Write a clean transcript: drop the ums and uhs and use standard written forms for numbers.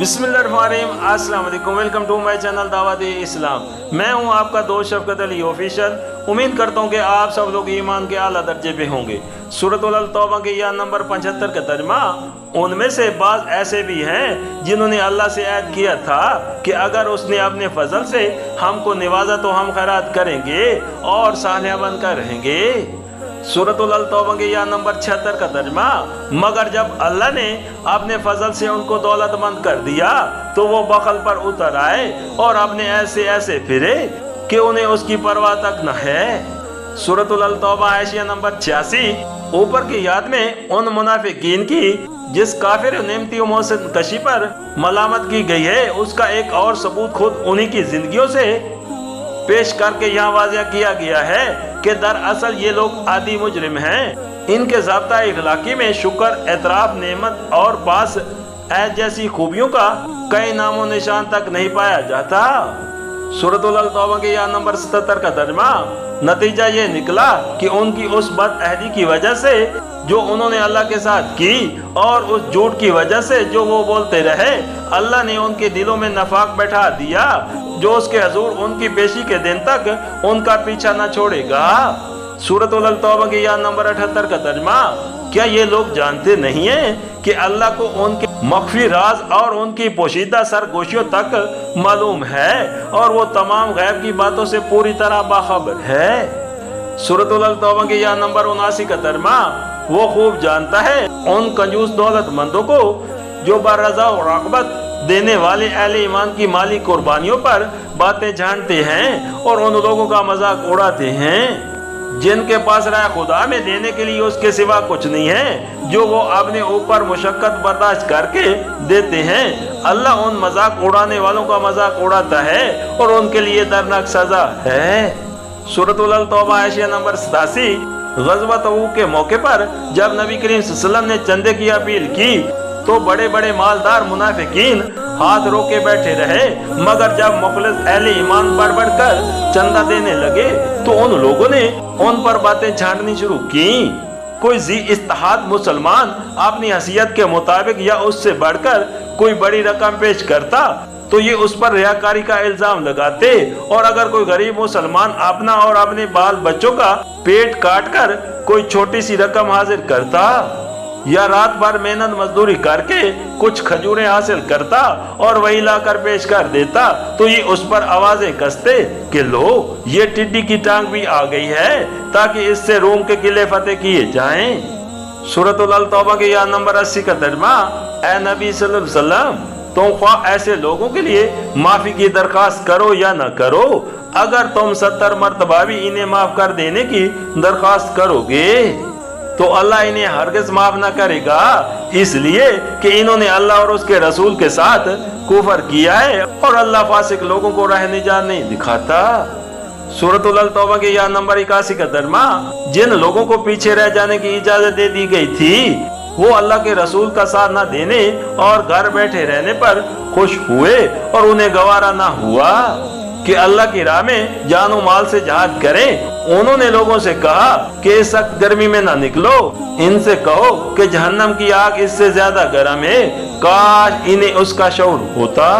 बिस्मिल्लाहिर्रहमानिर्रहीम, अस्सलाम वालेकुम। वेलकम टू माय चैनल दावत इस्लाम। मैं हूं आपका दोस्त शफकत अली ऑफिशियल। उम्मीद करता हूं कि आप सब लोग ईमान के आला दर्जे पे होंगे। सूरतुल तौबा के या नंबर 75 का तर्जुमा, उनमें से बाज़ ऐसे भी हैं जिन्होंने अल्लाह से ऐद किया था कि अगर उसने अपने फजल से हमको निवाजा तो हम खैरात करेंगे और सालिह बनकर रहेंगे। सूरतुल तौबा के या नंबर 76 का तर्जुमा, मगर जब अल्लाह ने अपने फजल से उनको दौलतमंद कर दिया तो वो बखल पर उतर आए और अपने ऐसे ऐसे फिरे कि उन्हें उसकी परवाह तक न है। सूरतुल तौबा आयशिया नंबर 86। ऊपर की याद में उन मुनाफिकीन की जिस काफिर नेमती मोहसिन कशी पर मलामत की गई है, उसका एक और सबूत खुद उन्हीं की जिंदगियों से पेश करके यहाँ वाज़िया किया गया है कि दरअसल ये लोग आदि मुजरिम हैं। इनके ज़ाब्ता इखलाकी में शुक्र, एतराफ़, नेमत और पास ऐद जैसी खूबियों का कई नामो निशान तक नहीं पाया जाता। सूरतुल तौबा के या नंबर 77 का तर्जुमा, नतीजा ये निकला कि उनकी उस बदअहदी की वजह से जो उन्होंने अल्लाह के साथ की और उस झूठ की वजह से जो वो बोलते रहे, अल्लाह ने उनके दिलों में नफाक बैठा दिया जो उसके हजूर उनकी पेशी के दिन तक उनका पीछा न छोड़ेगा। सूरतुल तौबा के या नंबर 78 का तर्जुमा, क्या ये लोग जानते नहीं हैं कि अल्लाह को उनके मख्फी राज और उनकी पोशीदा सरगोशियों तक मालूम है और वो तमाम गैब की बातों से पूरी तरह बाखबर है। सूरतुल तौबा के या नंबर 79 का तर्जुमा, वो खूब जानता है उन कंजूस दौलतमंदों को जो बरज़ा और राग़बत देने वाले अहले ईमान की माली कुर्बानियों पर बातें जानते हैं और उन लोगों का मजाक उड़ाते हैं जिनके पास राह खुदा में देने के लिए उसके सिवा कुछ नहीं है, जो वो अपने ऊपर मुशक्कत बर्दाश्त करके देते हैं। अल्लाह उन मजाक उड़ाने वालों का मजाक उड़ाता है और उनके लिए दर्दनाक सजा है। सूरतुल तौबा आयशिया नंबर 87। ग़ज़वा तबूक के मौके पर जब नबी करीम सल्लल्लाहु अलैहि वसल्लम ने चंदे की अपील की तो बड़े बड़े मालदार मुनाफिकीन हाथ रोके बैठे रहे, मगर जब मुखलिस अहले ईमान बढ़ बढ़कर चंदा देने लगे तो उन लोगों ने उन पर बातें छांटनी शुरू की। कोई जी इस्तिहाद मुसलमान अपनी हैसियत के मुताबिक या उससे बढ़कर कोई बड़ी रकम पेश करता तो ये उस पर रियाकारी का इल्जाम लगाते, और अगर कोई गरीब मुसलमान अपना और अपने बाल बच्चों का पेट काट कर कोई छोटी सी रकम हाजिर करता या रात भर मेहनत मजदूरी करके कुछ खजूरें हासिल करता और वही लाकर पेश कर देता तो ये उस पर आवाजें कसते कि लो, ये टिड्डी की टांग भी आ गई है ताकि इससे रोम के किले फतेह किए जाएं। सूरतुल तौबा के या नंबर 80 का तर्जुमा, ए नबी सल्लल्लाहु अलैहि वसल्लम, तुम ख्वाह ऐसे लोगों के लिए माफी की दरखास्त करो या न करो, अगर तुम 70 मरतबा भी इन्हें माफ कर देने की दरखास्त करोगे तो अल्लाह इन्हें हरगिज़ माफ न करेगा, इसलिए कि इन्होंने अल्लाह और उसके रसूल के साथ कुफर किया है और अल्लाह फासिक लोगों को राह निजात नहीं दिखाता। सूरतुल तौबा के या नंबर 81 का तर्जुमा, जिन लोगों को पीछे रह जाने की इजाजत दे दी गई थी वो अल्लाह के रसूल का साथ न देने और घर बैठे रहने पर खुश हुए और उन्हें गवारा न हुआ कि अल्लाह की राह में जानो माल से जहाद करें। उन्होंने लोगों से कहा कि इस सख्त गर्मी में ना निकलो, इनसे कहो कि जहन्नम की आग इससे ज्यादा गर्म है, काश इन्हें उसका शऊर होता।